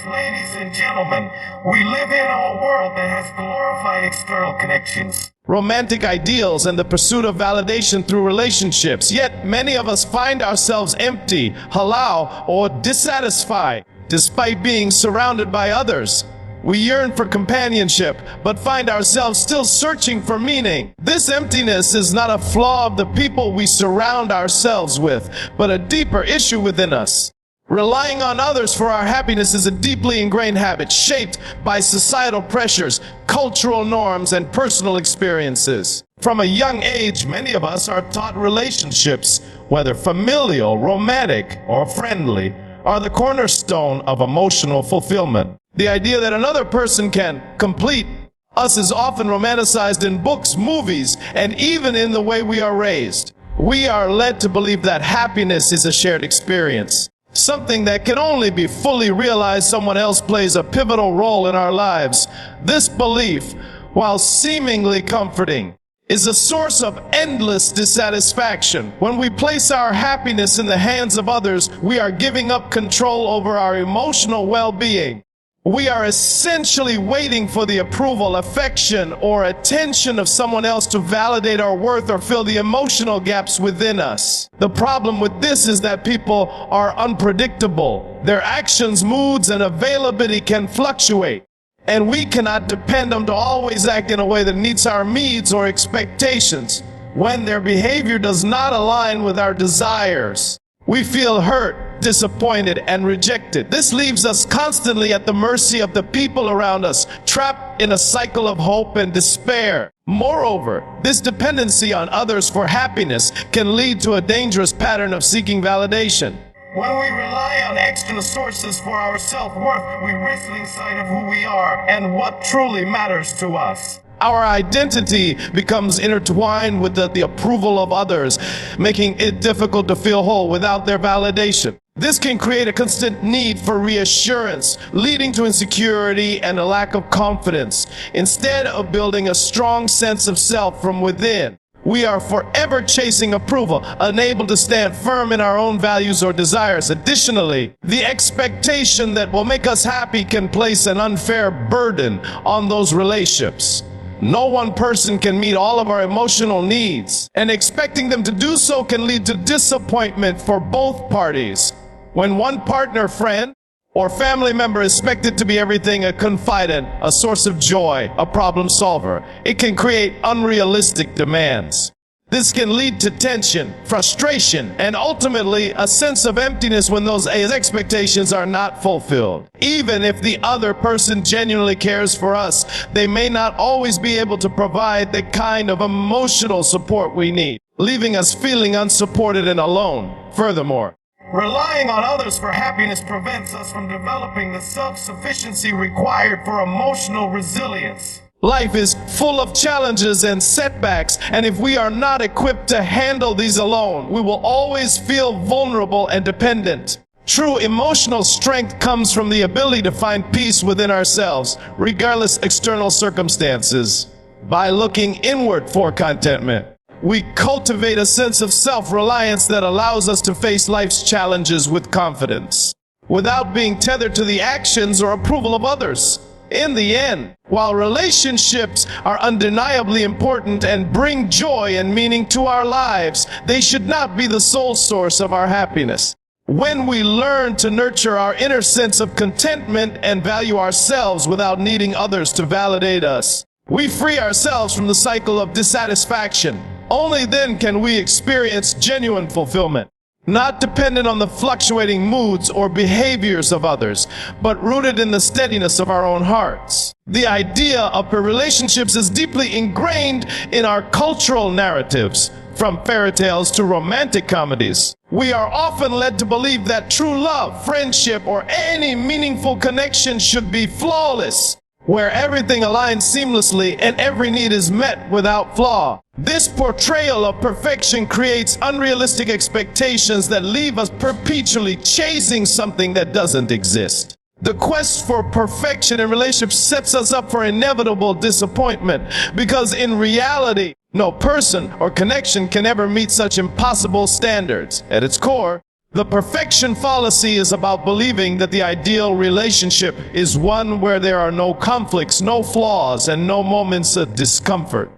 Ladies and gentlemen, we live in a world that has glorified external connections, romantic ideals, and the pursuit of validation through relationships. Yet many of us find ourselves empty, hollow, or dissatisfied, despite being surrounded by others. We yearn for companionship, but find ourselves still searching for meaning. This emptiness is not a flaw of the people we surround ourselves with, but a deeper issue within us. Relying on others for our happiness is a deeply ingrained habit shaped by societal pressures, cultural norms, and personal experiences. From a young age, many of us are taught relationships, whether familial, romantic, or friendly, are the cornerstone of emotional fulfillment. The idea that another person can complete us is often romanticized in books, movies, and even in the way we are raised. We are led to believe that happiness is a shared experience, something that can only be fully realized. Someone else plays a pivotal role in our lives. This belief, while seemingly comforting, is a source of endless dissatisfaction. When we place our happiness in the hands of others, we are giving up control over our emotional well-being. We are essentially waiting for the approval, affection, or attention of someone else to validate our worth or fill the emotional gaps within us. The problem with this is that people are unpredictable. Their actions, moods, and availability can fluctuate, and we cannot depend on them to always act in a way that meets our needs or expectations. When their behavior does not align with our desires, we feel hurt, disappointed, and rejected. This leaves us constantly at the mercy of the people around us, trapped in a cycle of hope and despair. Moreover, this dependency on others for happiness can lead to a dangerous pattern of seeking validation. When we rely on external sources for our self-worth, we risk losing sight of who we are and what truly matters to us. Our identity becomes intertwined with the approval of others, making it difficult to feel whole without their validation. This can create a constant need for reassurance, leading to insecurity and a lack of confidence. Instead of building a strong sense of self from within, we are forever chasing approval, unable to stand firm in our own values or desires. Additionally, the expectation that will make us happy can place an unfair burden on those relationships. No one person can meet all of our emotional needs, and expecting them to do so can lead to disappointment for both parties. When one partner, friend, or family member is expected to be everything, a confidant, a source of joy, a problem solver, it can create unrealistic demands. This can lead to tension, frustration, and ultimately a sense of emptiness when those expectations are not fulfilled. Even if the other person genuinely cares for us, they may not always be able to provide the kind of emotional support we need, leaving us feeling unsupported and alone. Furthermore, relying on others for happiness prevents us from developing the self-sufficiency required for emotional resilience. Life is full of challenges and setbacks, and if we are not equipped to handle these alone, we will always feel vulnerable and dependent. True emotional strength comes from the ability to find peace within ourselves, regardless of external circumstances. By looking inward for contentment, we cultivate a sense of self-reliance that allows us to face life's challenges with confidence, without being tethered to the actions or approval of others. In the end, while relationships are undeniably important and bring joy and meaning to our lives, they should not be the sole source of our happiness. When we learn to nurture our inner sense of contentment and value ourselves without needing others to validate us, we free ourselves from the cycle of dissatisfaction. Only then can we experience genuine fulfillment, not dependent on the fluctuating moods or behaviors of others, but rooted in the steadiness of our own hearts. The idea of relationships is deeply ingrained in our cultural narratives, from fairy tales to romantic comedies. We are often led to believe that true love, friendship, or any meaningful connection should be flawless, where everything aligns seamlessly and every need is met without flaw. This portrayal of perfection creates unrealistic expectations that leave us perpetually chasing something that doesn't exist. The quest for perfection in relationships sets us up for inevitable disappointment, because in reality, no person or connection can ever meet such impossible standards. At its core, The perfection fallacy is about believing that the ideal relationship is one where there are no conflicts, no flaws, and no moments of discomfort.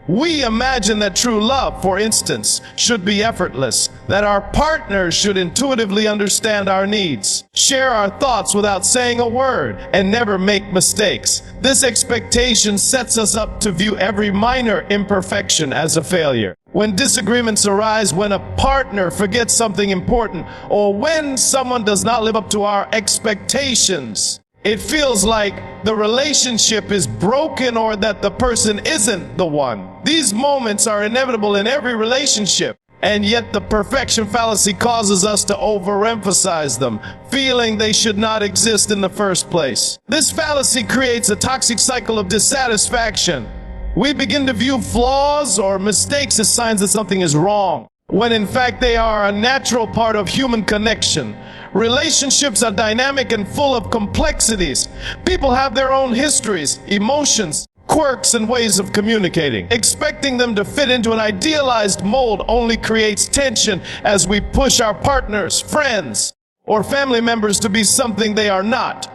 We imagine that true love, for instance, should be effortless, that our partners should intuitively understand our needs, share our thoughts without saying a word, and never make mistakes. This expectation sets us up to view every minor imperfection as a failure. When disagreements arise, when a partner forgets something important, or when someone does not live up to our expectations, it feels like the relationship is broken or that the person isn't the one. These moments are inevitable in every relationship, and yet the perfection fallacy causes us to overemphasize them, feeling they should not exist in the first place. This fallacy creates a toxic cycle of dissatisfaction. We begin to view flaws or mistakes as signs that something is wrong, when in fact they are a natural part of human connection. Relationships are dynamic and full of complexities. People have their own histories, emotions, quirks, and ways of communicating. Expecting them to fit into an idealized mold only creates tension as we push our partners, friends, or family members to be something they are not.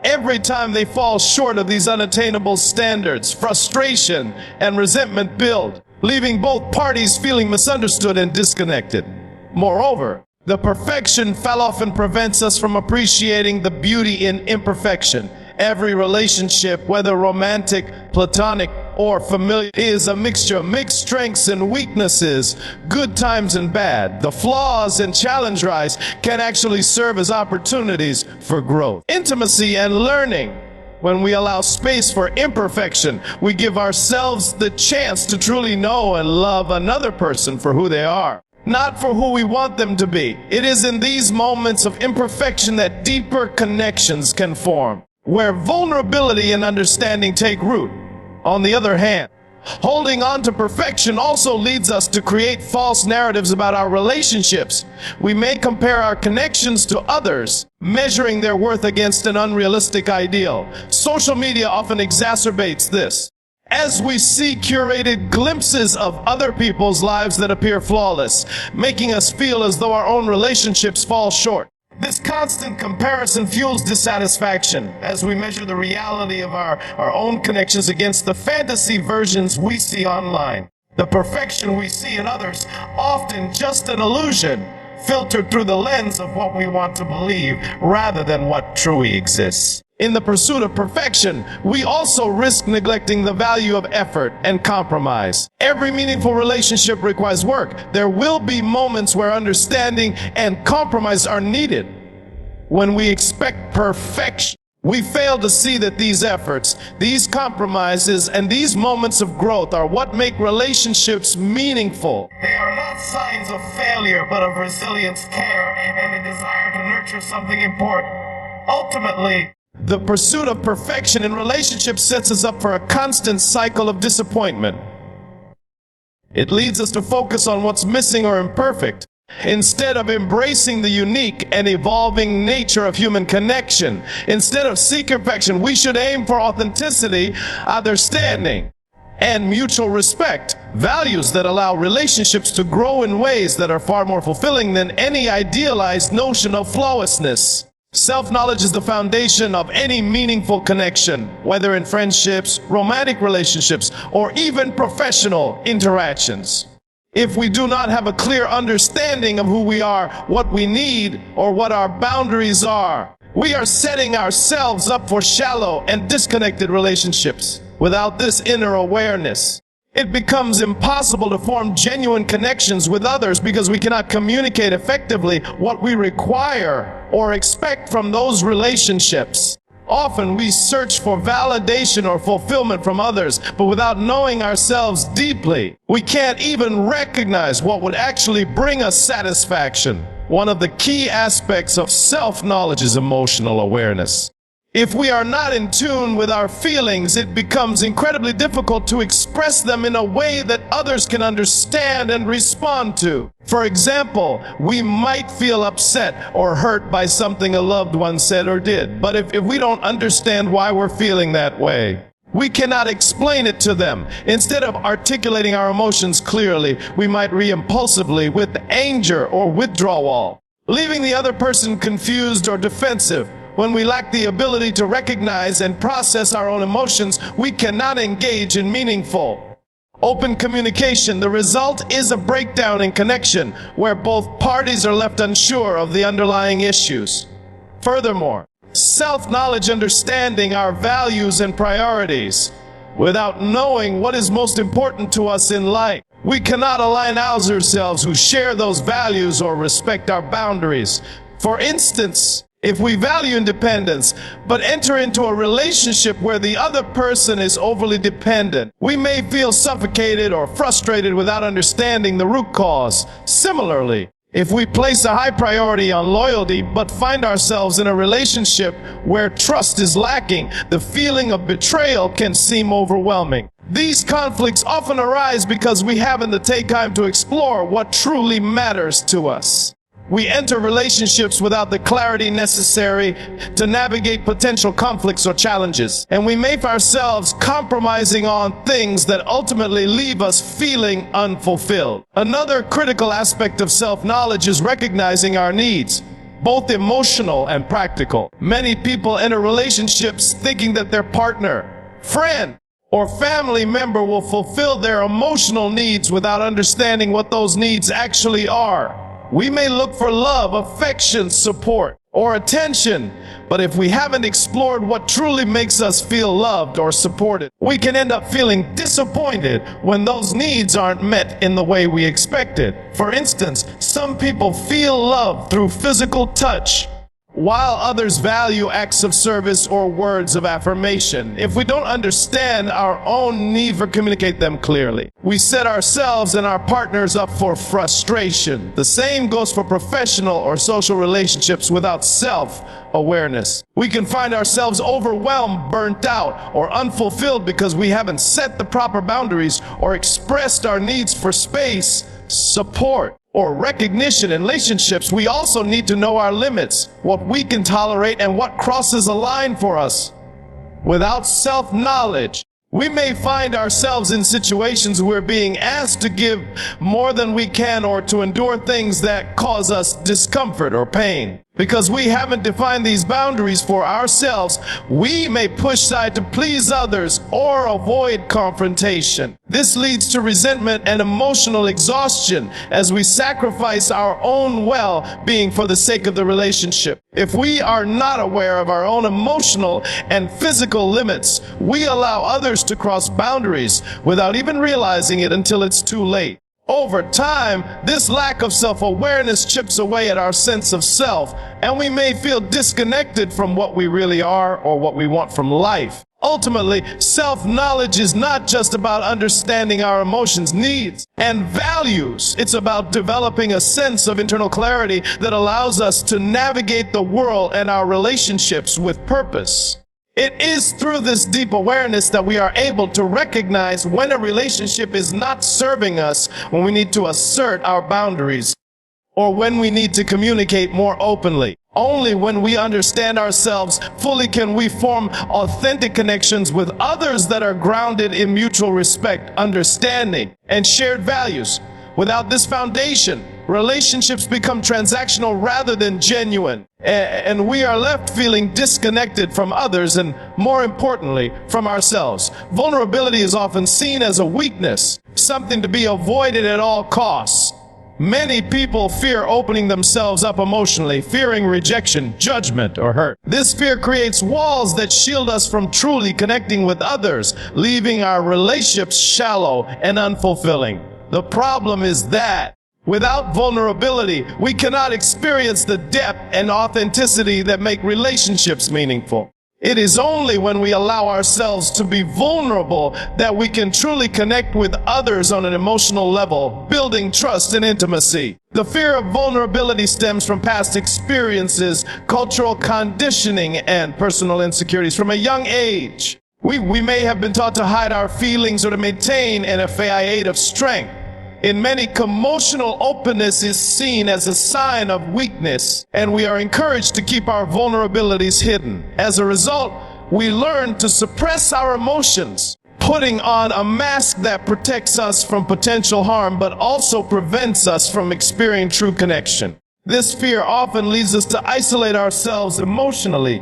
Every time they fall short of these unattainable standards, frustration and resentment build, leaving both parties feeling misunderstood and disconnected. Moreover, the perfection often prevents us from appreciating the beauty in imperfection. Every relationship, whether romantic, platonic, or familiar, is a mixture of mixed strengths and weaknesses, good times and bad. The flaws and challenge rise can actually serve as opportunities for growth, intimacy, and learning. When we allow space for imperfection, we give ourselves the chance to truly know and love another person for who they are, not for who we want them to be. It is in these moments of imperfection that deeper connections can form, where vulnerability and understanding take root. On the other hand, holding on to perfection also leads us to create false narratives about our relationships. We may compare our connections to others, measuring their worth against an unrealistic ideal. Social media often exacerbates this, as we see curated glimpses of other people's lives that appear flawless, making us feel as though our own relationships fall short. This constant comparison fuels dissatisfaction as we measure the reality of our own connections against the fantasy versions we see online. The perfection we see in others, often just an illusion, filtered through the lens of what we want to believe rather than what truly exists. In the pursuit of perfection, we also risk neglecting the value of effort and compromise. Every meaningful relationship requires work. There will be moments where understanding and compromise are needed. When we expect perfection, we fail to see that these efforts, these compromises, and these moments of growth are what make relationships meaningful. They are not signs of failure, but of resilience, care, and a desire to nurture something important. Ultimately, the pursuit of perfection in relationships sets us up for a constant cycle of disappointment. It leads us to focus on what's missing or imperfect, instead of embracing the unique and evolving nature of human connection. Instead of seeking perfection, we should aim for authenticity, understanding, and mutual respect, values that allow relationships to grow in ways that are far more fulfilling than any idealized notion of flawlessness. Self-knowledge is the foundation of any meaningful connection, whether in friendships, romantic relationships, or even professional interactions. If we do not have a clear understanding of who we are, what we need, or what our boundaries are, we are setting ourselves up for shallow and disconnected relationships. Without this inner awareness, it becomes impossible to form genuine connections with others because we cannot communicate effectively what we require or expect from those relationships. Often we search for validation or fulfillment from others, but without knowing ourselves deeply, we can't even recognize what would actually bring us satisfaction. One of the key aspects of self-knowledge is emotional awareness. If we are not in tune with our feelings, it becomes incredibly difficult to express them in a way that others can understand and respond to. For example, we might feel upset or hurt by something a loved one said or did, but if we don't understand why we're feeling that way, we cannot explain it to them. Instead of articulating our emotions clearly, we might react impulsively with anger or withdrawal. leaving the other person confused or defensive. When we lack the ability to recognize and process our own emotions, we cannot engage in meaningful, open communication. The result is a breakdown in connection, where both parties are left unsure of the underlying issues. Furthermore, self-knowledge, understanding our values and priorities. Without knowing what is most important to us in life, we cannot align ourselves who share those values or respect our boundaries. For instance, if we value independence, but enter into a relationship where the other person is overly dependent, we may feel suffocated or frustrated without understanding the root cause. Similarly, if we place a high priority on loyalty, but find ourselves in a relationship where trust is lacking, the feeling of betrayal can seem overwhelming. These conflicts often arise because we haven't taken time to explore what truly matters to us. We enter relationships without the clarity necessary to navigate potential conflicts or challenges, and we make ourselves compromising on things that ultimately leave us feeling unfulfilled. Another critical aspect of self-knowledge is recognizing our needs, both emotional and practical. Many people enter relationships thinking that their partner, friend, or family member will fulfill their emotional needs without understanding what those needs actually are. We may look for love, affection, support, or attention, but if we haven't explored what truly makes us feel loved or supported, we can end up feeling disappointed when those needs aren't met in the way we expected. For instance, some people feel love through physical touch, while others value acts of service or words of affirmation. If we don't understand our own needs or communicate them clearly, we set ourselves and our partners up for frustration. The same goes for professional or social relationships without self-awareness. We can find ourselves overwhelmed, burnt out, or unfulfilled because we haven't set the proper boundaries or expressed our needs for space, support, or recognition. In relationships, we also need to know our limits, what we can tolerate and what crosses a line for us. Without self-knowledge, we may find ourselves in situations where we're being asked to give more than we can or to endure things that cause us discomfort or pain. Because we haven't defined these boundaries for ourselves, we may push aside to please others or avoid confrontation. This leads to resentment and emotional exhaustion as we sacrifice our own well-being for the sake of the relationship. If we are not aware of our own emotional and physical limits, we allow others to cross boundaries without even realizing it until it's too late. Over time, this lack of self-awareness chips away at our sense of self, and we may feel disconnected from what we really are or what we want from life. Ultimately, self-knowledge is not just about understanding our emotions, needs, and values. It's about developing a sense of internal clarity that allows us to navigate the world and our relationships with purpose. It is through this deep awareness that we are able to recognize when a relationship is not serving us, when we need to assert our boundaries, or when we need to communicate more openly. Only when we understand ourselves fully can we form authentic connections with others that are grounded in mutual respect, understanding, and shared values. Without this foundation, relationships become transactional rather than genuine, and we are left feeling disconnected from others and, more importantly, from ourselves. Vulnerability is often seen as a weakness, something to be avoided at all costs. Many people fear opening themselves up emotionally, fearing rejection, judgment, or hurt. This fear creates walls that shield us from truly connecting with others, leaving our relationships shallow and unfulfilling. The problem is that without vulnerability, we cannot experience the depth and authenticity that make relationships meaningful. It is only when we allow ourselves to be vulnerable that we can truly connect with others on an emotional level, building trust and intimacy. The fear of vulnerability stems from past experiences, cultural conditioning, and personal insecurities. From a young age, we may have been taught to hide our feelings or to maintain an facade of strength. In many, emotional openness is seen as a sign of weakness, and we are encouraged to keep our vulnerabilities hidden. As a result, we learn to suppress our emotions, putting on a mask that protects us from potential harm, but also prevents us from experiencing true connection. This fear often leads us to isolate ourselves emotionally,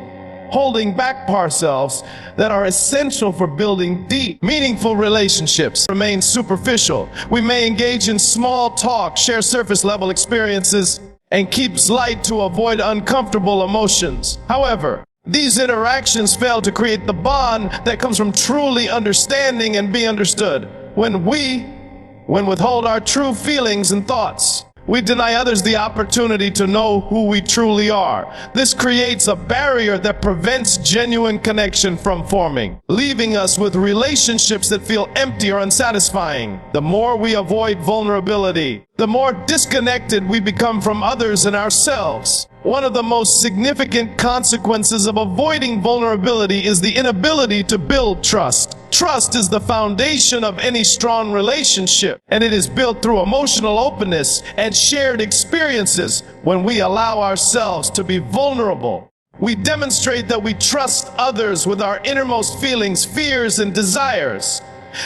holding back ourselves that are essential for building deep, meaningful relationships. Remain superficial. We may engage in small talk, share surface level experiences, and keep light to avoid uncomfortable emotions. However, these interactions fail to create the bond that comes from truly understanding and being understood. When withhold our true feelings and thoughts, we deny others the opportunity to know who we truly are. This creates a barrier that prevents genuine connection from forming, leaving us with relationships that feel empty or unsatisfying. The more we avoid vulnerability, the more disconnected we become from others and ourselves. One of the most significant consequences of avoiding vulnerability is the inability to build trust. Trust is the foundation of any strong relationship, and it is built through emotional openness and shared experiences. When we allow ourselves to be vulnerable, we demonstrate that we trust others with our innermost feelings, fears, and desires.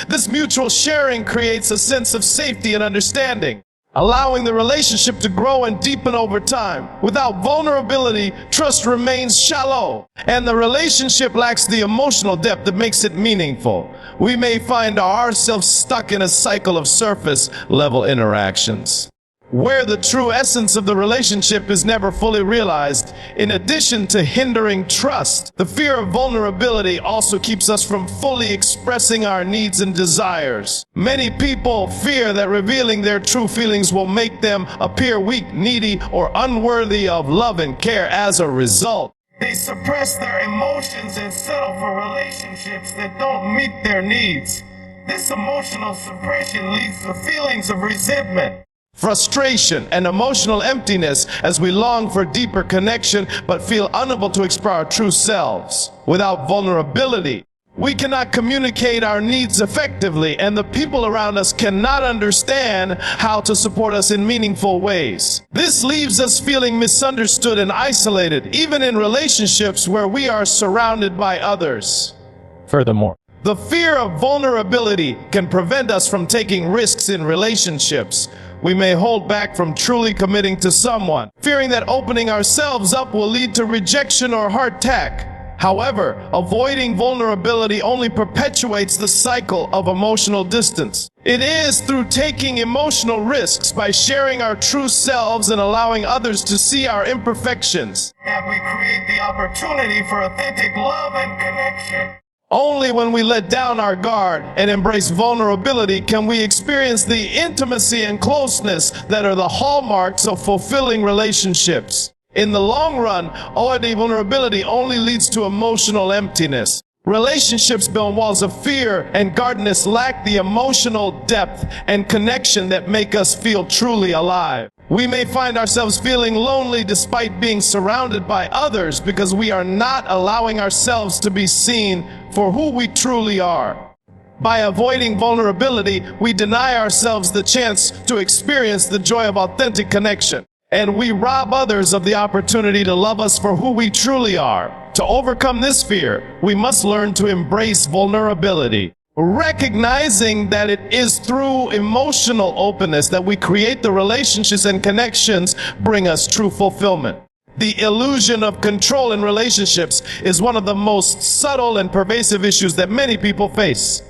This mutual sharing creates a sense of safety and understanding, allowing the relationship to grow and deepen over time. Without vulnerability, trust remains shallow, and the relationship lacks the emotional depth that makes it meaningful. We may find ourselves stuck in a cycle of surface-level interactions, where the true essence of the relationship is never fully realized. In addition to hindering trust, the fear of vulnerability also keeps us from fully expressing our needs and desires. Many people fear that revealing their true feelings will make them appear weak, needy, or unworthy of love and care. As a result, they suppress their emotions and settle for relationships that don't meet their needs. This emotional suppression leads to feelings of resentment, frustration, and emotional emptiness as we long for deeper connection but feel unable to express our true selves. Without vulnerability, we cannot communicate our needs effectively, and the people around us cannot understand how to support us in meaningful ways. This leaves us feeling misunderstood and isolated, even in relationships where we are surrounded by others. Furthermore, the fear of vulnerability can prevent us from taking risks in relationships. We may hold back from truly committing to someone, fearing that opening ourselves up will lead to rejection or heart attack. However, avoiding vulnerability only perpetuates the cycle of emotional distance. It is through taking emotional risks, by sharing our true selves and allowing others to see our imperfections, that we create the opportunity for authentic love and connection. Only when we let down our guard and embrace vulnerability can we experience the intimacy and closeness that are the hallmarks of fulfilling relationships. In the long run, avoiding vulnerability only leads to emotional emptiness. Relationships built on walls of fear and guardedness lack the emotional depth and connection that make us feel truly alive. We may find ourselves feeling lonely despite being surrounded by others because we are not allowing ourselves to be seen for who we truly are. By avoiding vulnerability, we deny ourselves the chance to experience the joy of authentic connection, and we rob others of the opportunity to love us for who we truly are. To overcome this fear, we must learn to embrace vulnerability, recognizing that it is through emotional openness that we create the relationships and connections bring us true fulfillment. The illusion of control in relationships is one of the most subtle and pervasive issues that many people face.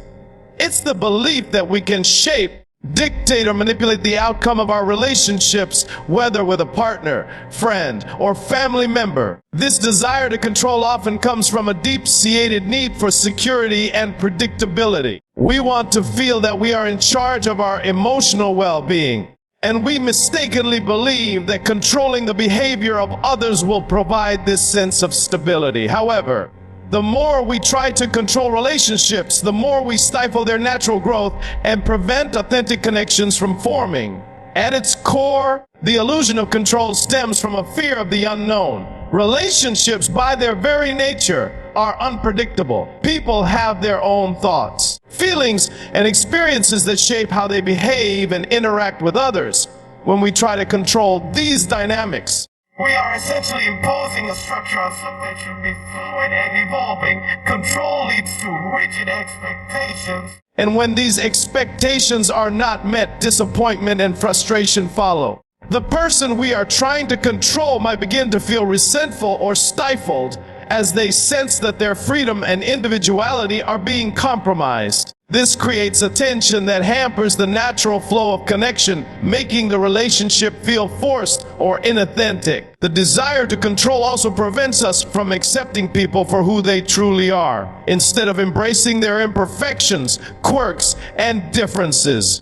It's the belief that we can shape, dictate, or manipulate the outcome of our relationships, whether with a partner, friend, or family member. This desire to control often comes from a deep-seated need for security and predictability. We want to feel that we are in charge of our emotional well-being, and we mistakenly believe that controlling the behavior of others will provide this sense of stability. However, the more we try to control relationships, the more we stifle their natural growth and prevent authentic connections from forming. At its core, the illusion of control stems from a fear of the unknown. Relationships, by their very nature, are unpredictable. People have their own thoughts, feelings, and experiences that shape how they behave and interact with others. When we try to control these dynamics, we are essentially imposing a structure on something that should be fluid and evolving. Control leads to rigid expectations, and when these expectations are not met, disappointment and frustration follow. The person we are trying to control might begin to feel resentful or stifled as they sense that their freedom and individuality are being compromised. This creates a tension that hampers the natural flow of connection, making the relationship feel forced or inauthentic. The desire to control also prevents us from accepting people for who they truly are, instead of embracing their imperfections, quirks, and differences.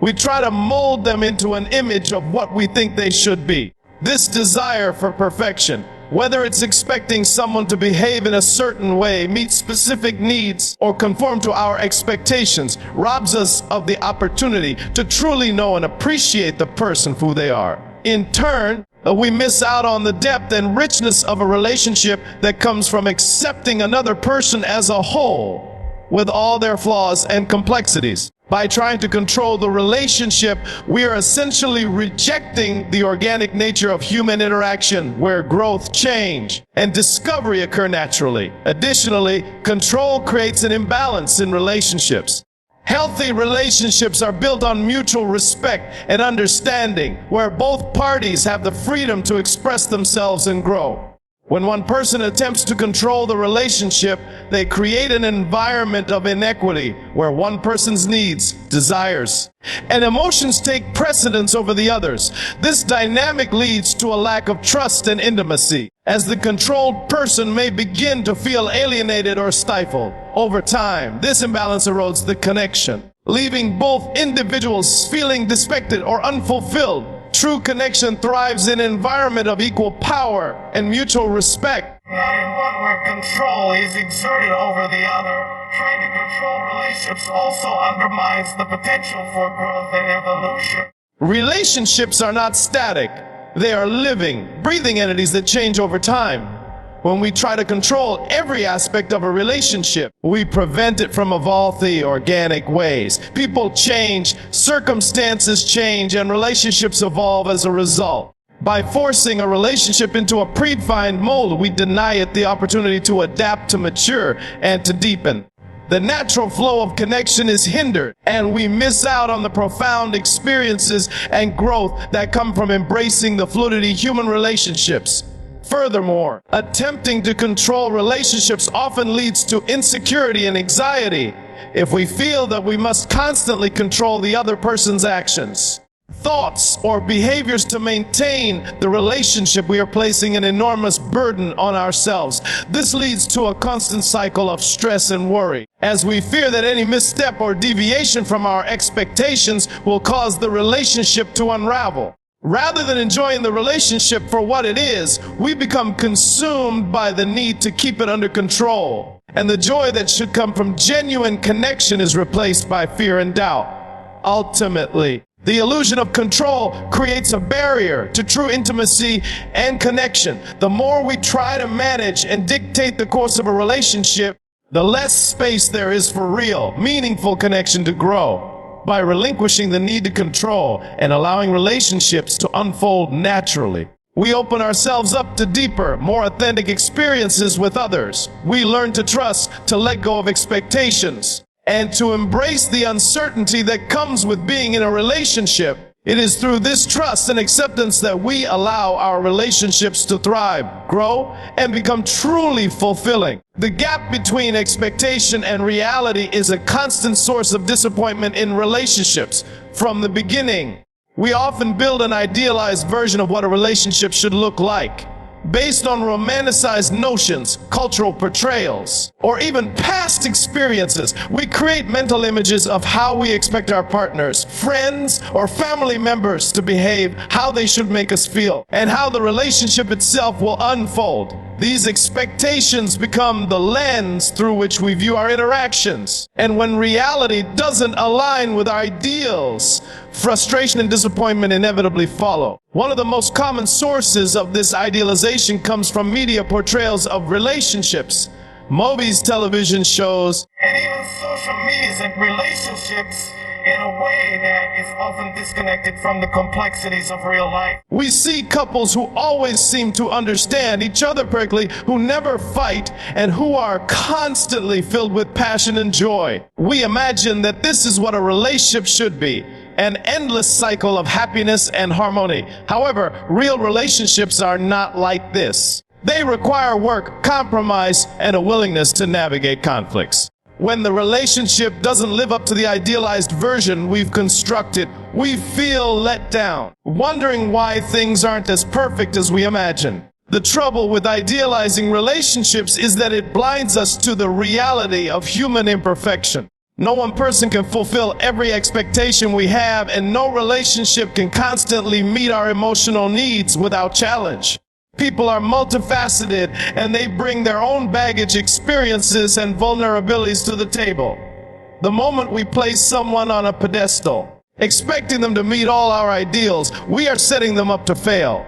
We try to mold them into an image of what we think they should be. This desire for perfection, whether it's expecting someone to behave in a certain way, meet specific needs, or conform to our expectations, robs us of the opportunity to truly know and appreciate the person for who they are. In turn, we miss out on the depth and richness of a relationship that comes from accepting another person as a whole, with all their flaws and complexities. By trying to control the relationship, we are essentially rejecting the organic nature of human interaction, where growth, change, and discovery occur naturally. Additionally, control creates an imbalance in relationships. Healthy relationships are built on mutual respect and understanding, where both parties have the freedom to express themselves and grow. When one person attempts to control the relationship, they create an environment of inequity where one person's needs, desires, and emotions take precedence over the others. This dynamic leads to a lack of trust and intimacy, as the controlled person may begin to feel alienated or stifled. Over time, this imbalance erodes the connection, leaving both individuals feeling disrespected or unfulfilled. True connection thrives in an environment of equal power and mutual respect, not in one where control is exerted over the other. Trying to control relationships also undermines the potential for growth and evolution. Relationships are not static. They are living, breathing entities that change over time. When we try to control every aspect of a relationship, we prevent it from evolving the organic ways. People change, circumstances change, and relationships evolve as a result. By forcing a relationship into a predefined mold, we deny it the opportunity to adapt, to mature, and to deepen. The natural flow of connection is hindered, and we miss out on the profound experiences and growth that come from embracing the fluidity of human relationships. Furthermore, attempting to control relationships often leads to insecurity and anxiety if we feel that we must constantly control the other person's actions, thoughts, or behaviors to maintain the relationship. We are placing an enormous burden on ourselves. This leads to a constant cycle of stress and worry, as we fear that any misstep or deviation from our expectations will cause the relationship to unravel. Rather than enjoying the relationship for what it is, we become consumed by the need to keep it under control. And the joy that should come from genuine connection is replaced by fear and doubt. Ultimately, the illusion of control creates a barrier to true intimacy and connection. The more we try to manage and dictate the course of a relationship, the less space there is for real, meaningful connection to grow. By relinquishing the need to control and allowing relationships to unfold naturally, we open ourselves up to deeper, more authentic experiences with others. We learn to trust, to let go of expectations, and to embrace the uncertainty that comes with being in a relationship. It is through this trust and acceptance that we allow our relationships to thrive, grow, and become truly fulfilling. The gap between expectation and reality is a constant source of disappointment in relationships. From the beginning, we often build an idealized version of what a relationship should look like, based on romanticized notions, cultural portrayals, or even past experiences. We create mental images of how we expect our partners, friends, or family members to behave, how they should make us feel, and how the relationship itself will unfold. These expectations become the lens through which we view our interactions. And when reality doesn't align with our ideals, frustration and disappointment inevitably follow. One of the most common sources of this idealization comes from media portrayals of relationships. Movies, television shows, and even social medias and relationships in a way that is often disconnected from the complexities of real life. We see couples who always seem to understand each other perfectly, who never fight, and who are constantly filled with passion and joy. We imagine that this is what a relationship should be, an endless cycle of happiness and harmony. However, real relationships are not like this. They require work, compromise, and a willingness to navigate conflicts. When the relationship doesn't live up to the idealized version we've constructed, we feel let down, wondering why things aren't as perfect as we imagine. The trouble with idealizing relationships is that it blinds us to the reality of human imperfection. No one person can fulfill every expectation we have, and no relationship can constantly meet our emotional needs without challenge. People are multifaceted, and they bring their own baggage, experiences, and vulnerabilities to the table. The moment we place someone on a pedestal, expecting them to meet all our ideals, we are setting them up to fail.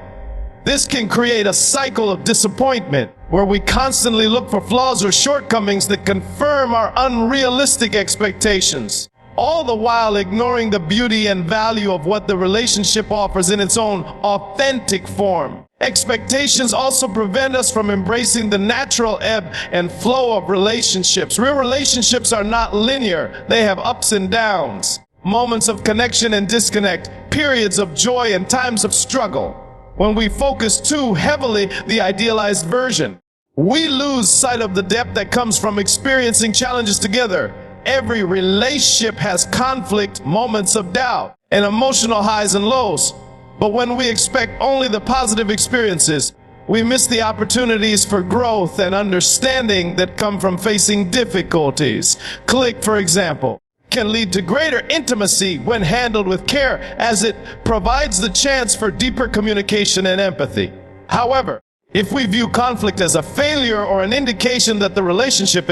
This can create a cycle of disappointment, where we constantly look for flaws or shortcomings that confirm our unrealistic expectations, all the while ignoring the beauty and value of what the relationship offers in its own authentic form. Expectations also prevent us from embracing the natural ebb and flow of relationships. Real relationships are not linear. They have ups and downs, moments of connection and disconnect, periods of joy and times of struggle. When we focus too heavily the idealized version, we lose sight of the depth that comes from experiencing challenges together. Every relationship has conflict, moments of doubt, and emotional highs and lows. But when we expect only the positive experiences, we miss the opportunities for growth and understanding that come from facing difficulties. Click, for example, can lead to greater intimacy when handled with care, as it provides the chance for deeper communication and empathy. However, if we view conflict as a failure or an indication that the relationship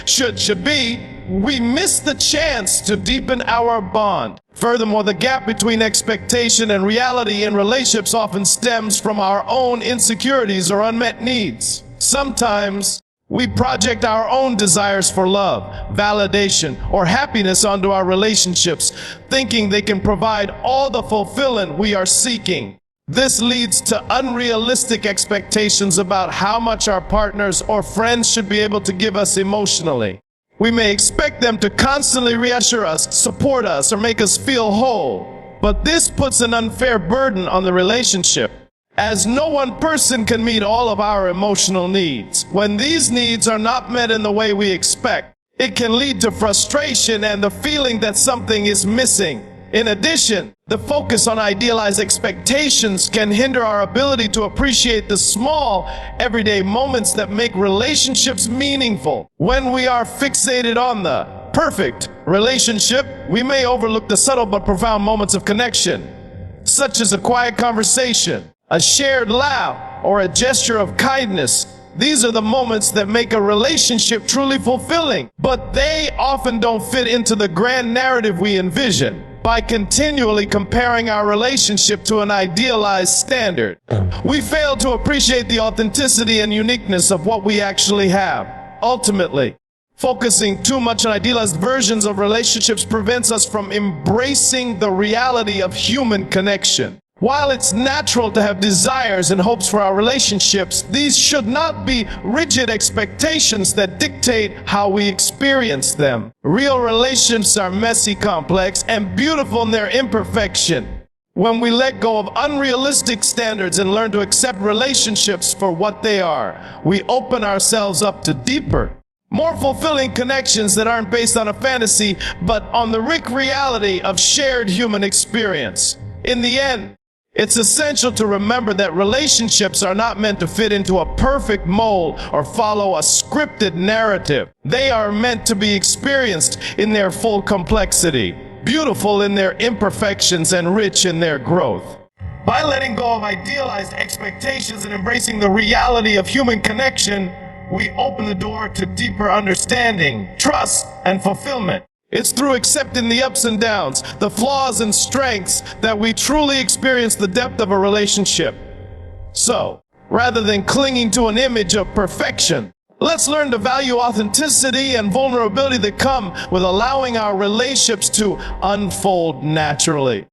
should be, we miss the chance to deepen our bond. Furthermore, the gap between expectation and reality in relationships often stems from our own insecurities or unmet needs. Sometimes we project our own desires for love, validation, or happiness onto our relationships, thinking they can provide all the fulfillment we are seeking. This leads to unrealistic expectations about how much our partners or friends should be able to give us emotionally. We may expect them to constantly reassure us, support us, or make us feel whole. But this puts an unfair burden on the relationship, as no one person can meet all of our emotional needs. When these needs are not met in the way we expect, it can lead to frustration and the feeling that something is missing. In addition, the focus on idealized expectations can hinder our ability to appreciate the small, everyday moments that make relationships meaningful. When we are fixated on the perfect relationship, we may overlook the subtle but profound moments of connection, such as a quiet conversation, a shared laugh, or a gesture of kindness. These are the moments that make a relationship truly fulfilling, but they often don't fit into the grand narrative we envision. By continually comparing our relationship to an idealized standard, we fail to appreciate the authenticity and uniqueness of what we actually have. Ultimately, focusing too much on idealized versions of relationships prevents us from embracing the reality of human connection. While it's natural to have desires and hopes for our relationships, these should not be rigid expectations that dictate how we experience them. Real relationships are messy, complex, and beautiful in their imperfection. When we let go of unrealistic standards and learn to accept relationships for what they are, we open ourselves up to deeper, more fulfilling connections that aren't based on a fantasy, but on the reality of shared human experience. In the end, it's essential to remember that relationships are not meant to fit into a perfect mold or follow a scripted narrative. They are meant to be experienced in their full complexity, beautiful in their imperfections, and rich in their growth. By letting go of idealized expectations and embracing the reality of human connection, we open the door to deeper understanding, trust, and fulfillment. It's through accepting the ups and downs, the flaws and strengths, that we truly experience the depth of a relationship. So, rather than clinging to an image of perfection, let's learn to value authenticity and vulnerability that come with allowing our relationships to unfold naturally,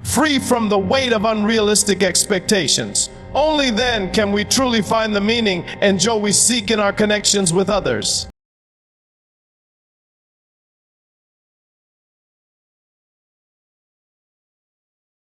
free from the weight of unrealistic expectations. Only then can we truly find the meaning and joy we seek in our connections with others.